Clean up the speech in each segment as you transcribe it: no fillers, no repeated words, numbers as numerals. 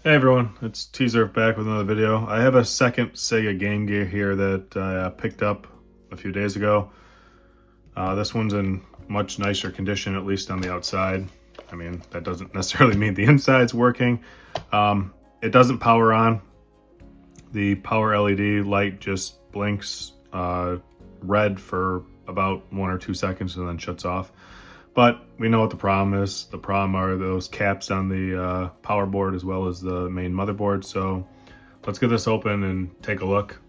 Hey everyone, it's Teaser back with another video. I have a second Sega Game Gear here that I picked up a few days ago. This one's in much nicer condition, at least on the outside. I mean, that doesn't necessarily mean the inside's working. It doesn't power on. The power LED light just blinks red for about 1 or 2 seconds and then shuts off. But we know what the problem is. The problem are those caps on the power board as well as the main motherboard. So let's get this open and take a look.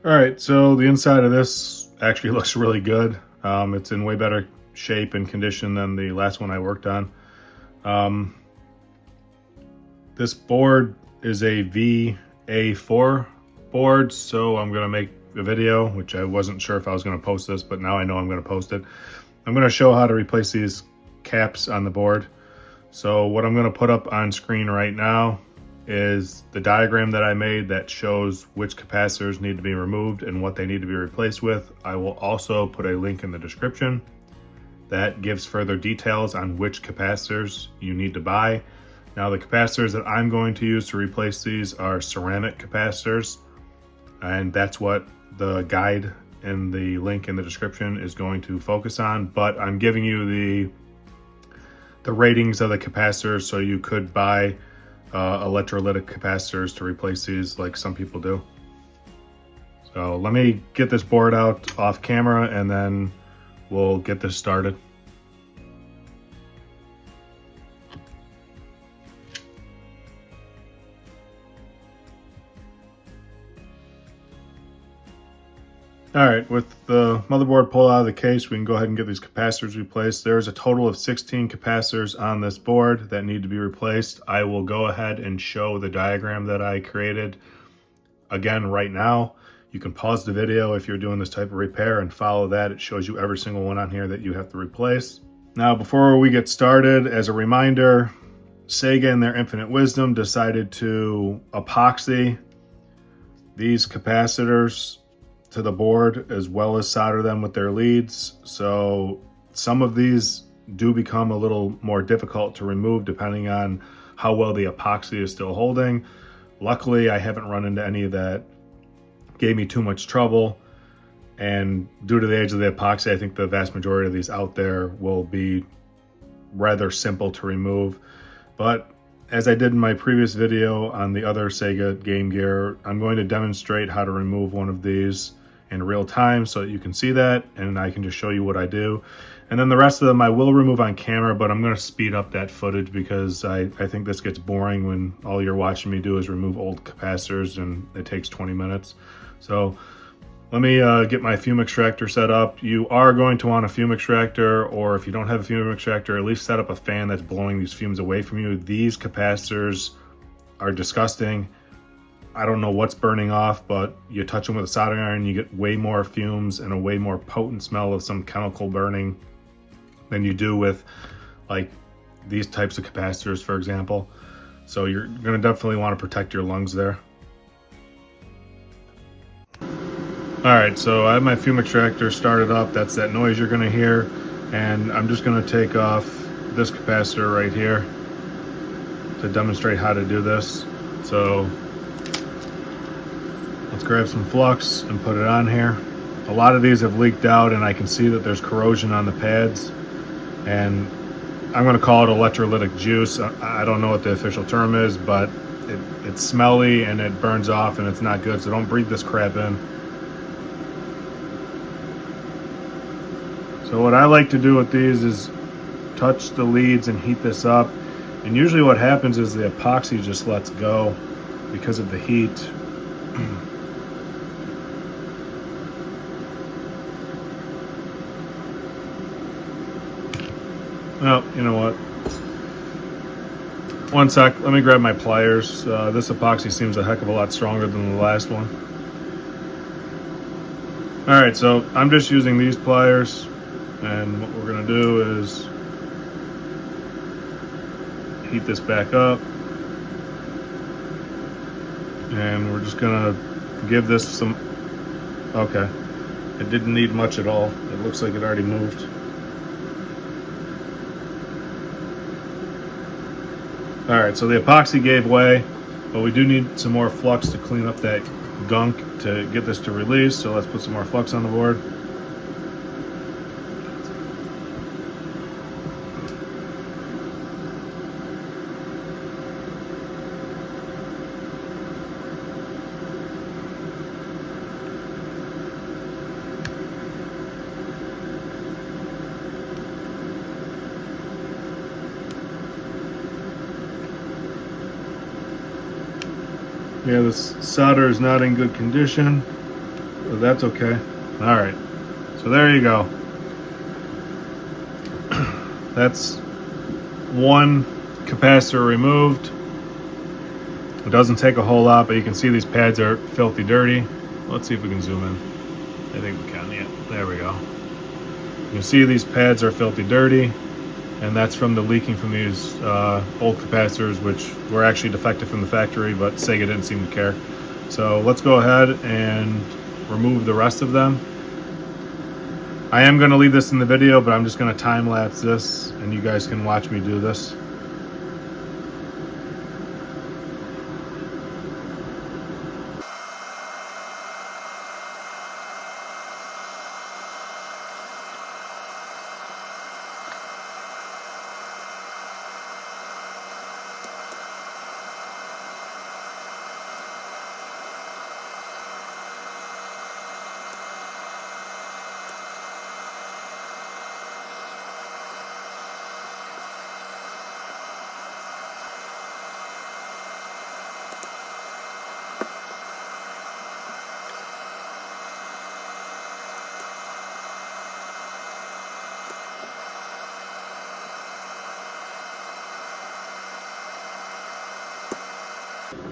All right, so the inside of this actually looks really good. It's in way better shape and condition than the last one I worked on. This board is a VA4 board, so I'm gonna make a video, which I wasn't sure if I was going to post this, but now I know I'm going to post it. I'm going to show how to replace these caps on the board. So what I'm going to put up on screen right now is the diagram that I made that shows which capacitors need to be removed and what they need to be replaced with. I will also put a link in the description that gives further details on which capacitors you need to buy. Now the capacitors that I'm going to use to replace these are ceramic capacitors, and that's what the guide in the link in the description is going to focus on. But I'm giving you the ratings of the capacitors, so you could buy electrolytic capacitors to replace these like some people do. So let me get this board out off camera and then we'll get this started. All right, with the motherboard pulled out of the case, we can go ahead and get these capacitors replaced. There's a total of 16 capacitors on this board that need to be replaced. I will go ahead and show the diagram that I created again right now. You can pause the video if you're doing this type of repair and follow that. It shows you every single one on here that you have to replace. Now, before we get started, as a reminder, Sega in their infinite wisdom decided to epoxy these capacitors to the board as well as solder them with their leads. So some of these do become a little more difficult to remove depending on how well the epoxy is still holding. Luckily, I haven't run into any of that gave me too much trouble. And due to the age of the epoxy, I think the vast majority of these out there will be rather simple to remove. But as I did in my previous video on the other Sega Game Gear, I'm going to demonstrate how to remove one of these in real time so that you can see that, and I can just show you what I do. And then the rest of them I will remove on camera, but I'm going to speed up that footage because I think this gets boring when all you're watching me do is remove old capacitors and it takes 20 minutes. So let me get my fume extractor set up. You are going to want a fume extractor, or if you don't have a fume extractor, at least set up a fan that's blowing these fumes away from you. These capacitors are disgusting. I don't know what's burning off, but you touch them with a soldering iron, you get way more fumes and a way more potent smell of some chemical burning than you do with like these types of capacitors, for example. So you're gonna definitely want to protect your lungs there. All right, so I have my fume extractor started up. That's that noise you're gonna hear. And I'm just gonna take off this capacitor right here to demonstrate how to do this. So let's grab some flux and put it on here. A lot of these have leaked out and I can see that there's corrosion on the pads. And I'm gonna call it electrolytic juice. I don't know what the official term is, but it's smelly and it burns off and it's not good, so don't breathe this crap in. So what I like to do with these is touch the leads and heat this up. And usually what happens is the epoxy just lets go because of the heat. Oh, you know what? One sec, let me grab my pliers. This epoxy seems a heck of a lot stronger than the last one. All right, so I'm just using these pliers, and what we're gonna do is heat this back up. And we're just gonna give this some, okay. It didn't need much at all. It looks like it already moved. All right, so the epoxy gave way, but we do need some more flux to clean up that gunk to get this to release. So let's put some more flux on the board. Yeah, this solder is not in good condition, but that's okay. All right, so there you go. That's one capacitor removed. It doesn't take a whole lot, but you can see these pads are filthy dirty. Let's see if we can zoom in. I think we can, yeah, there we go. You can see these pads are filthy dirty, and that's from the leaking from these old capacitors, which were actually defective from the factory, but Sega didn't seem to care. So let's go ahead and remove the rest of them. I am going to leave this in the video, but I'm just going to time lapse this, and you guys can watch me do this.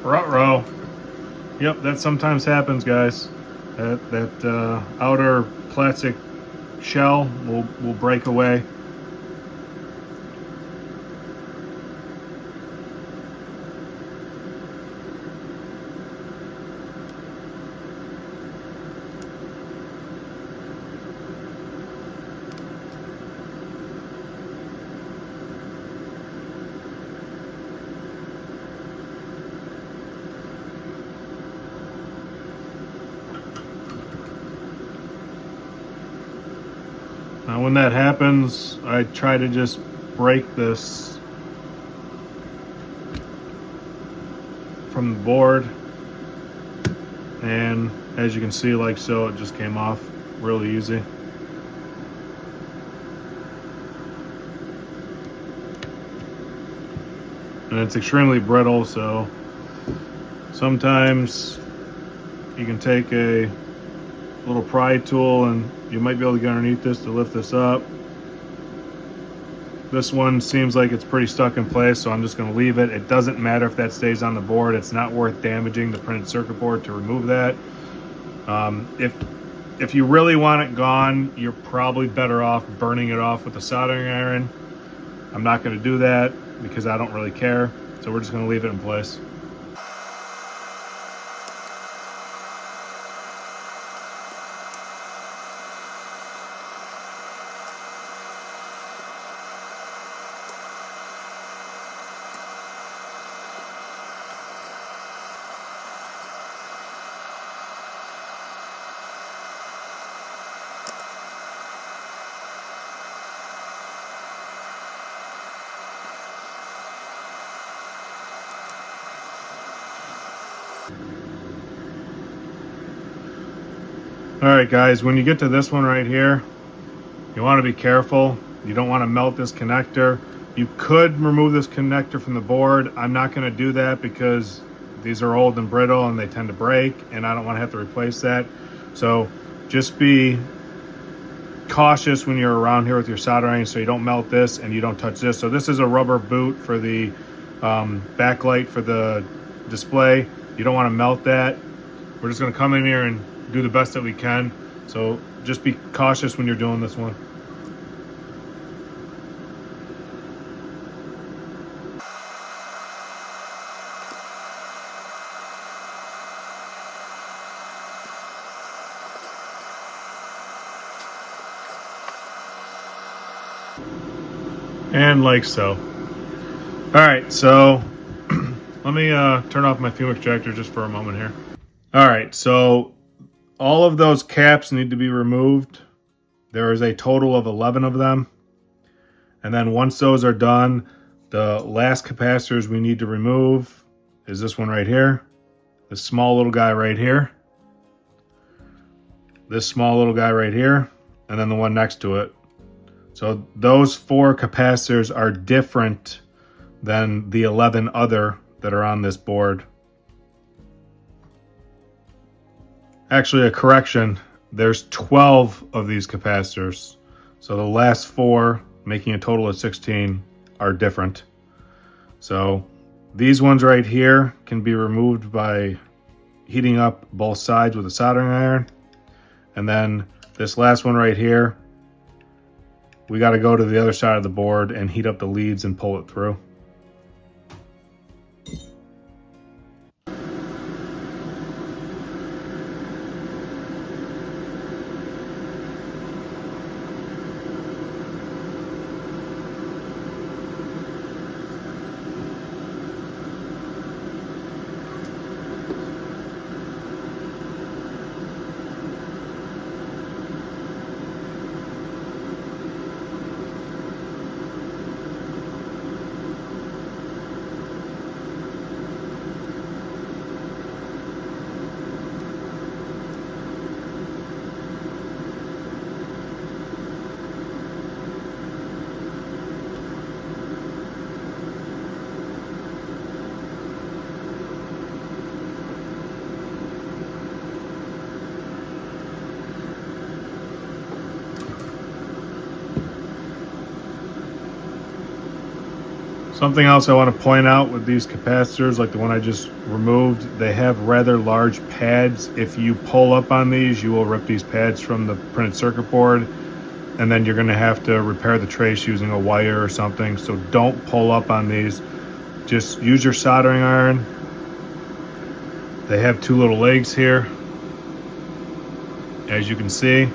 Rut Roh. Yep, that sometimes happens, guys. That outer plastic shell will break away. Now when that happens, I try to just break this from the board, and as you can see, like so, it just came off really easy. And it's extremely brittle, so sometimes you can take a little pry tool and you might be able to get underneath this to lift this up. This one seems like it's pretty stuck in place, so I'm just going to leave it. It doesn't matter if that stays on the board. It's not worth damaging the printed circuit board to remove that. If you really want it gone, you're probably better off burning it off with a soldering iron. I'm not going to do that because I don't really care, so we're just going to leave it in place. All right, guys, when you get to this one right here, you want to be careful. You don't want to melt this connector. You could remove this connector from the board. I'm not going to do that because these are old and brittle and they tend to break, and I don't want to have to replace that. So just be cautious when you're around here with your soldering so you don't melt this and you don't touch this. So this is a rubber boot for the backlight for the display. You don't want to melt that. We're just going to come in here and do the best that we can. So just be cautious when you're doing this one. And like so. All right, so let me turn off my fume extractor just for a moment here. All right, so all of those caps need to be removed. There is a total of 11 of them. And then once those are done, the last capacitors we need to remove is this one right here, this small little guy right here, this small little guy right here, and then the one next to it. So those 4 capacitors are different than the 11 other that are on this board. Actually, a correction, there's 12 of these capacitors. So the last 4, making a total of 16, are different. So these ones right here can be removed by heating up both sides with a soldering iron. And then this last one right here, we got to go to the other side of the board and heat up the leads and pull it through. Something else I want to point out with these capacitors, like the one I just removed, they have rather large pads. If you pull up on these, you will rip these pads from the printed circuit board, and then you're going to have to repair the trace using a wire or something. So don't pull up on these. Just use your soldering iron. They have 2 little legs here, as you can see.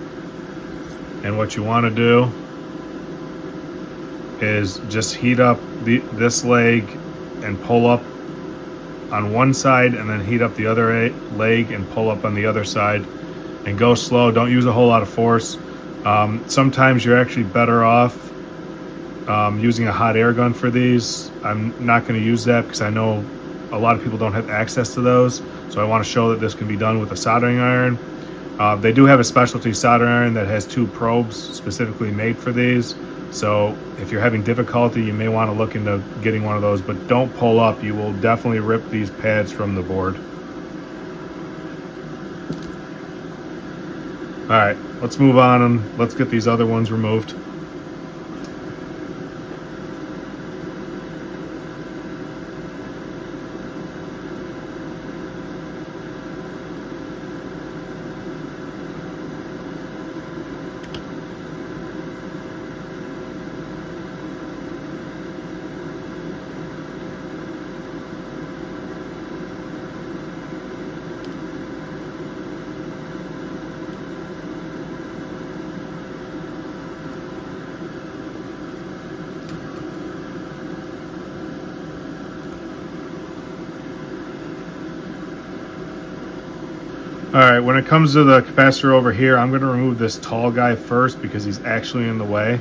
And what you want to do is just heat up this leg and pull up on one side, and then heat up the other leg and pull up on the other side, and go slow. Don't use a whole lot of force. Sometimes you're actually better off using a hot air gun for these. I'm not going to use that because I know a lot of people don't have access to those, so I want to show that this can be done with a soldering iron. They do have a specialty soldering iron that has 2 probes specifically made for these. So if you're having difficulty, you may want to look into getting one of those, but don't pull up. You will definitely rip these pads from the board. All right, let's move on and let's get these other ones removed. All right, when it comes to the capacitor over here, I'm going to remove this tall guy first because he's actually in the way,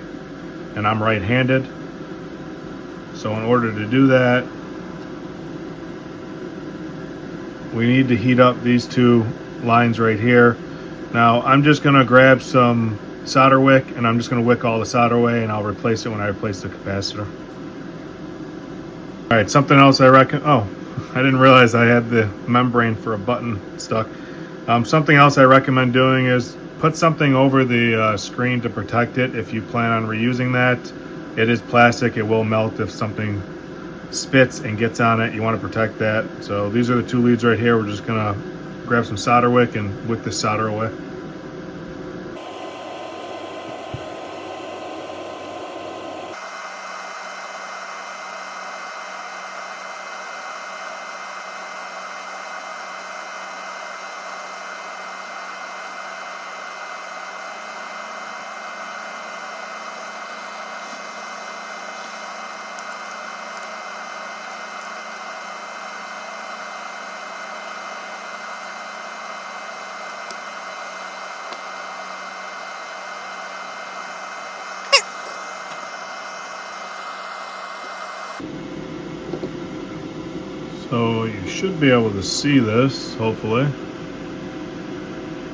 and I'm right-handed. So in order to do that, we need to heat up these 2 lines right here. Now, I'm just going to grab some solder wick, and I'm just going to wick all the solder away, and I'll replace it when I replace the capacitor. All right, something else I reckon. Oh, I didn't realize I had the membrane for a button stuck. Something else I recommend doing is put something over the screen to protect it if you plan on reusing that. It is plastic. It will melt if something spits and gets on it. You want to protect that. So these are the 2 leads right here. We're just going to grab some solder wick and wick this solder away. So you should be able to see this, hopefully.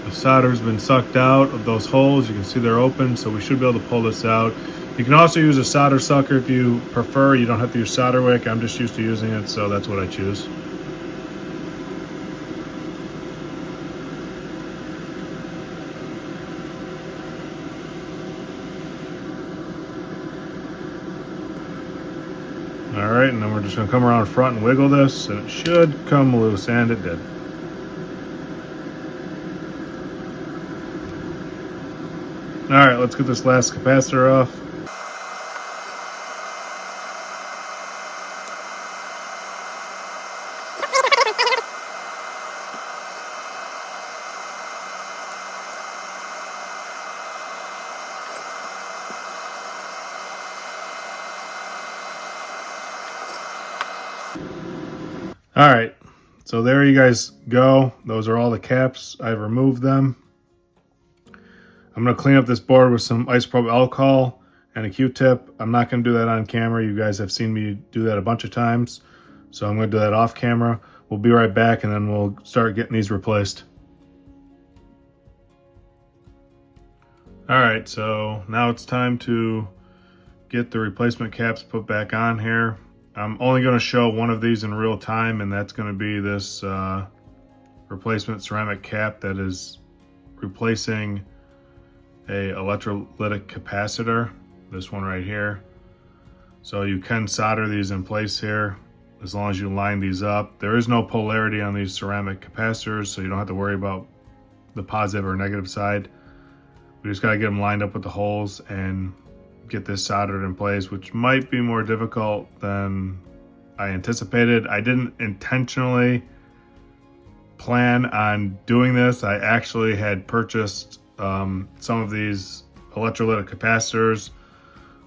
The solder's been sucked out of those holes. You can see they're open, so we should be able to pull this out. You can also use a solder sucker if you prefer. You don't have to use solder wick. I'm just used to using it, so that's what I choose. Alright, and then we're just going to come around front and wiggle this, and it should come loose, and it did. Alright, let's get this last capacitor off. All right, so there you guys go. Those are all the caps. I've removed them. I'm going to clean up this board with some isopropyl alcohol and a Q-tip. I'm not going to do that on camera. You guys have seen me do that a bunch of times, so I'm going to do that off camera. We'll be right back, and then we'll start getting these replaced. All right, so now it's time to get the replacement caps put back on here. I'm only going to show one of these in real time, and that's going to be this replacement ceramic cap that is replacing a electrolytic capacitor, this one right here. So you can solder these in place here as long as you line these up. There is no polarity on these ceramic capacitors, so you don't have to worry about the positive or negative side. We just got to get them lined up with the holes and get this soldered in place, which might be more difficult than I anticipated. I didn't intentionally plan on doing this. I actually had purchased some of these electrolytic capacitors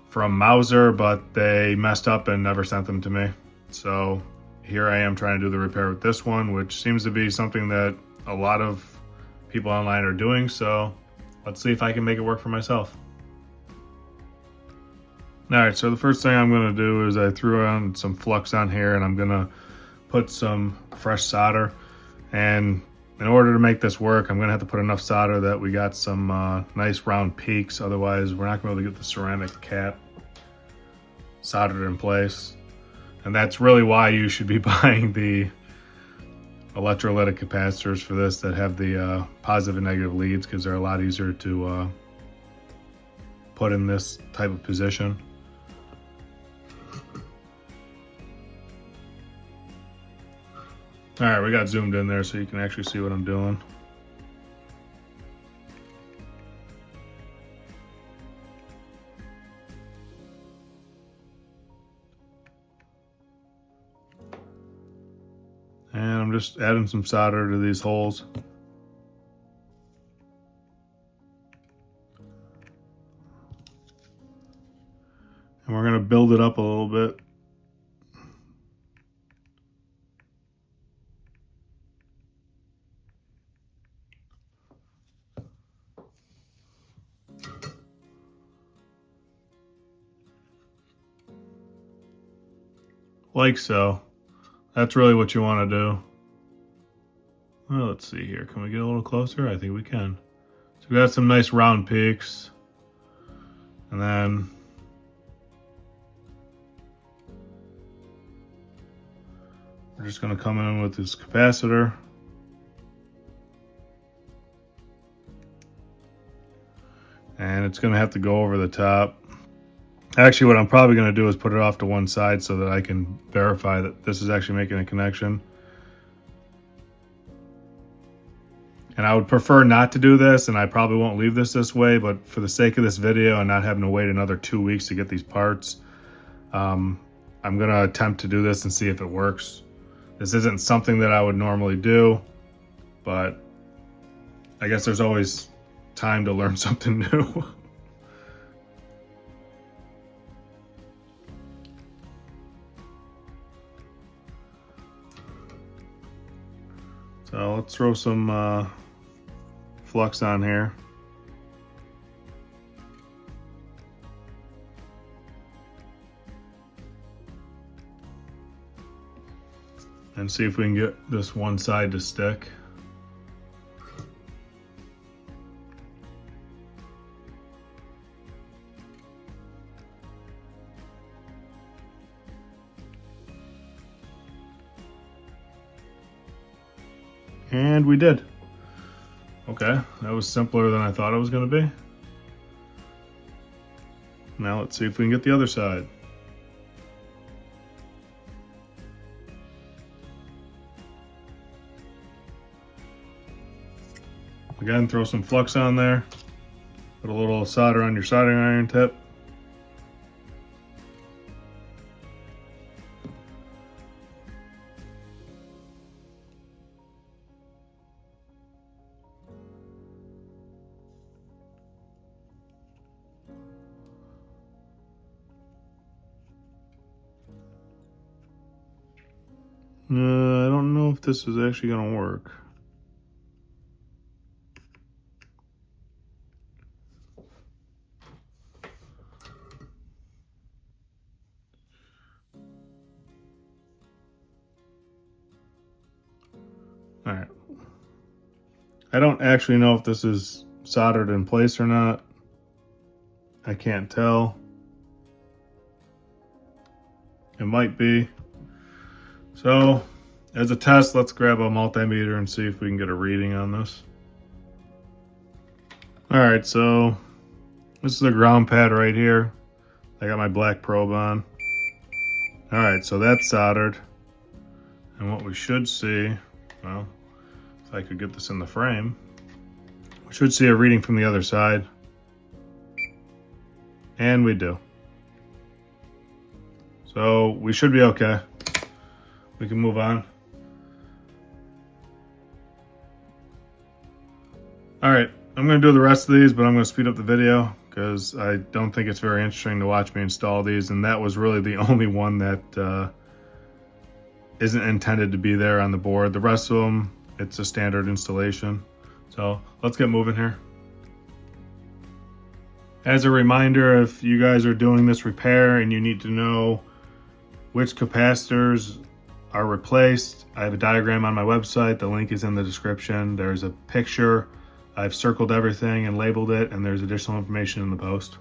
from Mauser, but they messed up and never sent them to me. So here I am trying to do the repair with this one, which seems to be something that a lot of people online are doing. So let's see if I can make it work for myself. Alright, so the first thing I'm going to do is I threw on some flux on here, and I'm going to put some fresh solder. And in order to make this work, I'm going to have to put enough solder that we got some nice round peaks. Otherwise, we're not going to be able to get the ceramic cap soldered in place. And that's really why you should be buying the electrolytic capacitors for this that have the positive and negative leads, because they're a lot easier to put in this type of position. All right, we got zoomed in there so you can actually see what I'm doing. And I'm just adding some solder to these holes. And we're going to build it up a little bit. Like so. That's really what you want to do. Well, let's see here. Can we get a little closer? I think we can. So we got some nice round peaks. And then we're just going to come in with this capacitor. And it's going to have to go over the top. Actually, what I'm probably going to do is put it off to one side so that I can verify that this is actually making a connection. And I would prefer not to do this, and I probably won't leave this way, but for the sake of this video and not having to wait another 2 weeks to get these parts, I'm going to attempt to do this and see if it works. This isn't something that I would normally do, but I guess there's always time to learn something new. So let's throw some flux on here. and see if we can get this one side to stick. And we did. Okay, that was simpler than I thought it was going to be. Now let's see if we can get the other side. Again, throw some flux on there. Put a little solder on your soldering iron tip. I don't know if this is actually going to work. All right. I don't actually know if this is soldered in place or not. I can't tell. It might be. So, as a test, let's grab a multimeter and see if we can get a reading on this. Alright, so this is the ground pad right here. I got my black probe on. Alright, so that's soldered. And what we should see, well, if I could get this in the frame, we should see a reading from the other side. And we do. So we should be okay. We can move on. All right, I'm gonna do the rest of these, but I'm gonna speed up the video because I don't think it's very interesting to watch me install these, and that was really the only one that isn't intended to be there on the board. The rest of them, it's a standard installation. So let's get moving here. As a reminder, if you guys are doing this repair and you need to know which capacitors are replaced, I have a diagram on my website. The link is in the description. There's a picture. I've circled everything and labeled it, and there's additional information in the post.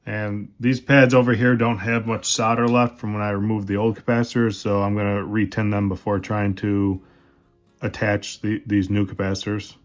And these pads over here don't have much solder left from when I removed the old capacitors, so I'm going to re-tin them before trying to attach these new capacitors.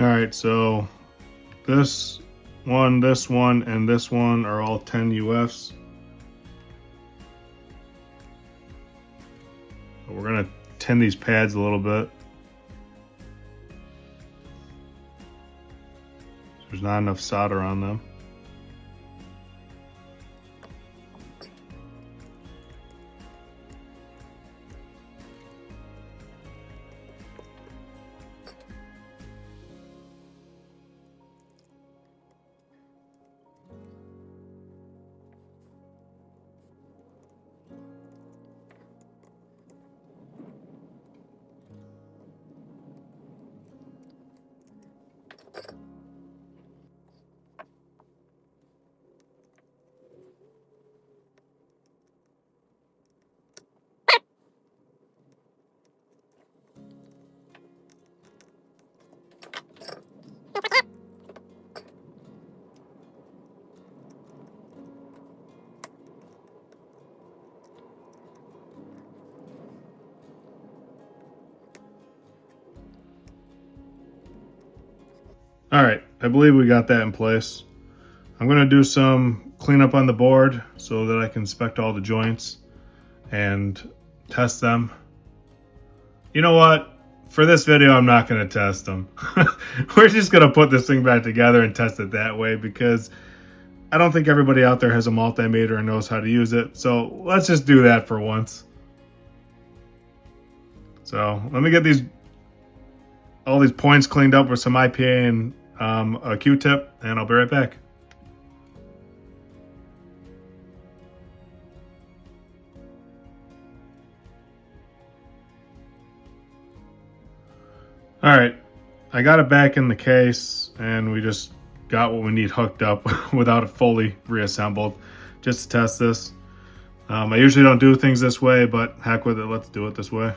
right, so this one, and this one are all 10 UFs. We're gonna tin these pads a little bit. There's not enough solder on them. All right, I believe we got that in place. I'm gonna do some cleanup on the board so that I can inspect all the joints and test them. You know what? For this video, I'm not gonna test them. We're just gonna put this thing back together and test it that way because I don't think everybody out there has a multimeter and knows how to use it. So let's just do that for once. So let me get all these points cleaned up with some IPA and a Q-tip, and I'll be right back. All right, I got it back in the case, and we just got what we need hooked up without it fully reassembled, just to test this. I usually don't do things this way, but heck with it, let's do it this way.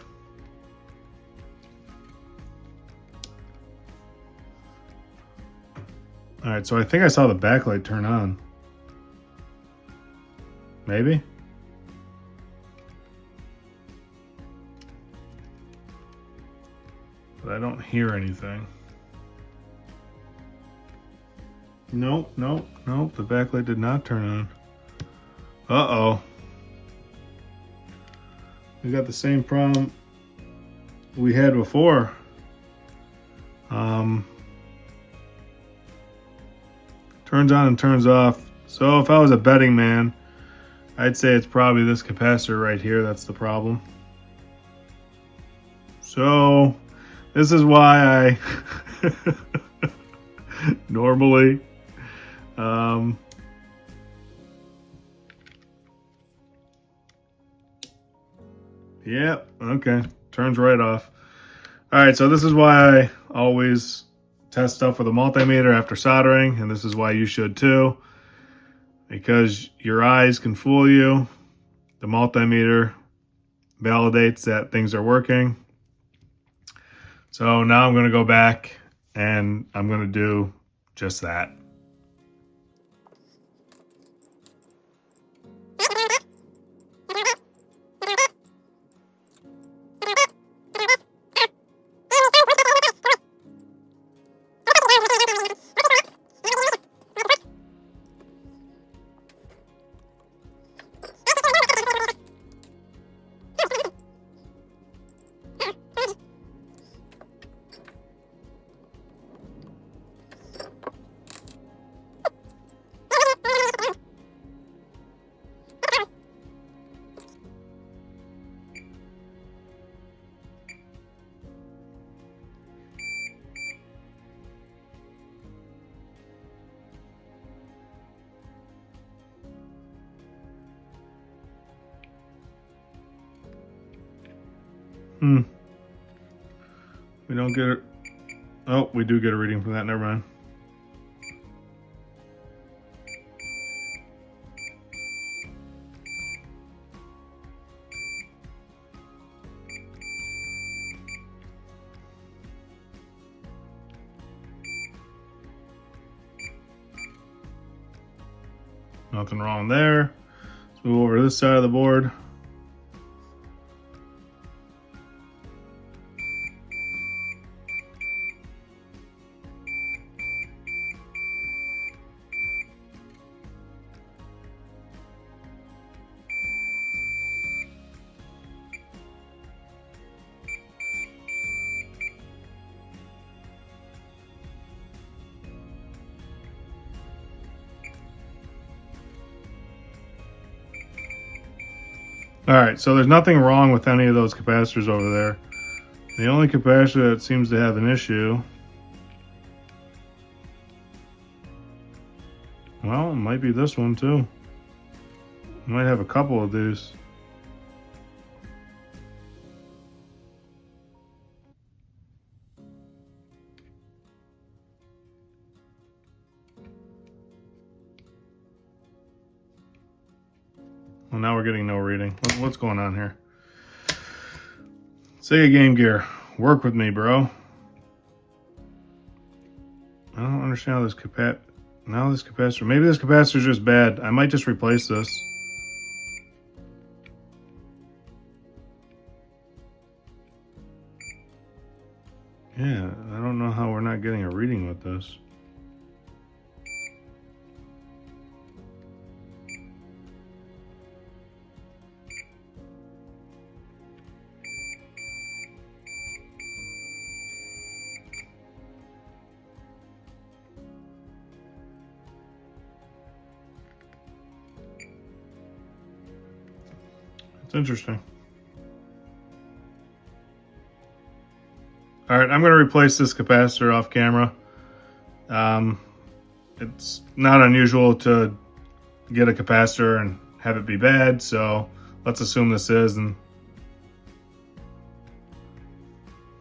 All right, so I think I saw the backlight turn on. Maybe? But I don't hear anything. Nope, nope, nope, the backlight did not turn on. Uh-oh. We got the same problem we had before. Turns on and turns off. So if I was a betting man, I'd say it's probably this capacitor right here that's the problem. So this is why I normally yeah, okay, turns right off. All right, so this is why I always test stuff with a multimeter after soldering, and this is why you should too, because your eyes can fool you. The multimeter validates that things are working. So now I'm going to go back and I'm going to do just that. We don't get it. Oh, we do get a reading from that. Never mind. Nothing wrong there. Let's move over to this side of the board. All right, so there's nothing wrong with any of those capacitors over there. The only capacitor that seems to have an issue, well, it might be this one too. Might have a couple of these. Well, now we're getting no reading. What's going on here? Sega Game Gear, work with me, bro. I don't understand how this capacitor. Maybe this capacitor is just bad. I might just replace this. Yeah, I don't know how we're not getting a reading with this. It's interesting. All right, I'm going to replace this capacitor off camera. It's not unusual to get a capacitor and have it be bad, so let's assume this is. And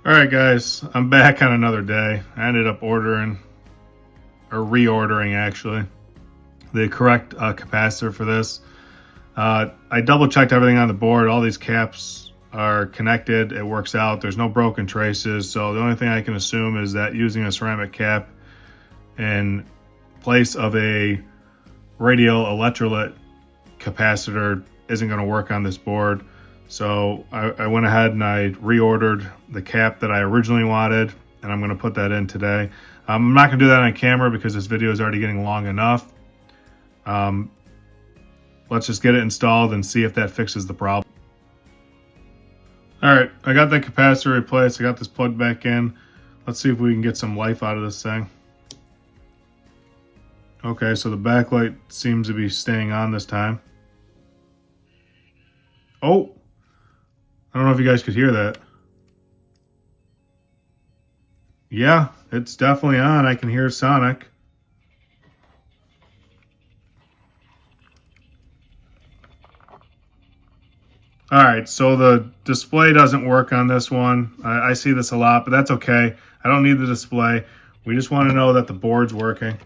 all right, guys, I'm back on another day. I ended up reordering actually, the correct capacitor for this. I double checked everything on the board. All these caps are connected. It works out. There's no broken traces. So the only thing I can assume is that using a ceramic cap in place of a radial electrolyte capacitor isn't going to work on this board. So I went ahead and I reordered the cap that I originally wanted, and I'm going to put that in today. I'm not going to do that on camera because this video is already getting long enough. Let's just get it installed and see if that fixes the problem. All right, I got that capacitor replaced. I got this plugged back in. Let's see if we can get some life out of this thing. Okay, so the backlight seems to be staying on this time. Oh, I don't know if you guys could hear that. Yeah, it's definitely on. I can hear Sonic. All right, so the display doesn't work on this one. I see this a lot, but that's okay. I don't need the display. We just want to know that the board's working.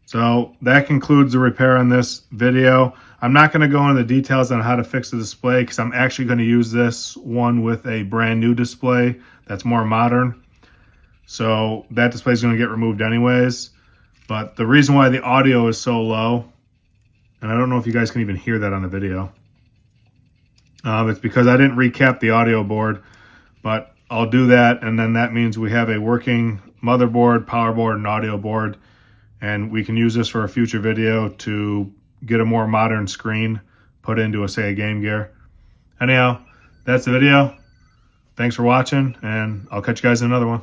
So that concludes the repair on this video. I'm not going to go into the details on how to fix the display because I'm actually going to use this one with a brand new display that's more modern. So that display is going to get removed anyways. But the reason why the audio is so low, and I don't know if you guys can even hear that on the video, it's because I didn't recap the audio board, but I'll do that, and then that means we have a working motherboard, power board, and audio board, and we can use this for a future video to get a more modern screen put into a Sega Game Gear. Anyhow, that's the video. Thanks for watching, and I'll catch you guys in another one.